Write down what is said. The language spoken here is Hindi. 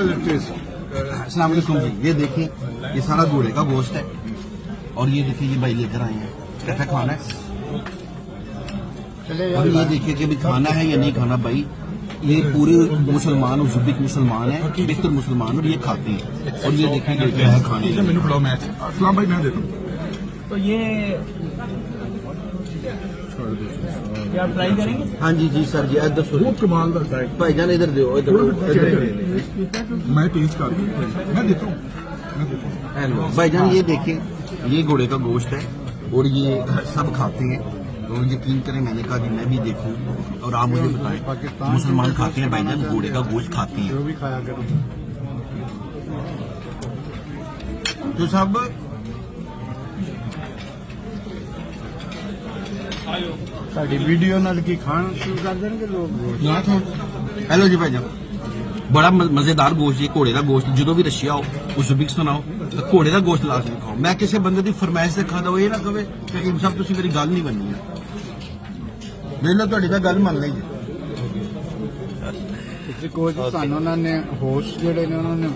अस्सलाम वालेकुम जी। ये देखिए, ये सारा घोड़े का गोश्त है और ये देखिए ये भाई लेकर आए हैं। कैसा खाना है और ये देखिए कि अभी खाना है या नहीं खाना। भाई ये पूरे मुसलमान और जुबिक मुसलमान है, बेहतर मुसलमान, और ये खाते हैं। और ये देखिए क्या है खाने का। मैंने बुलाओ मैच असलाम भाई मैं देता हूँ। तो ये क्या आप ट्राई करेंगे? हाँ जी जी सर जी, दसो वो कमाल का है। भाईजान इधर दो, इधर मैं टेस्ट कर मैं देता हूँ हेलो भाईजान, ये देखिए ये घोड़े का गोश्त है और ये सब खाते हैं। तो यकीन करें, मैंने कहा कि मैं भी देखूं और आप मुझे बताएं, मुसलमान खाते हैं भाईजान, घोड़े का गोश्त खाते हैं। जो भी खाया करो। तो सब ਸਾਡੀ ਵੀਡੀਓ ਨਾਲ ਕੀ ਖਾਣ ਸ਼ੁਰੂ ਕਰ ਦੇਣਗੇ ਲੋਕ। हेलो जी भाईजान, बड़ा मजेदार गोश्त, ये घोड़े का गोश्त जो भी रशिया हो उस बिक सुनाओ तो घोड़े का गोश्त लाजमी खाओ। मैं किसी बंदे की फरमाइश से खाता ये ना कहे कि सब तुम मेरी गल नहीं बननी है। देख लो ਤੁਹਾਡੀ ਤਾਂ ਗੱਲ ਮੰਨ ਲਈ ਜੀ। ਤੁਸੀਂ ਕੋਈ ਸਾਨੂੰ ਉਹਨਾਂ ਨੇ ਹੋਸਟ ਜਿਹੜੇ ਨੇ ਉਹਨਾਂ ਨੇ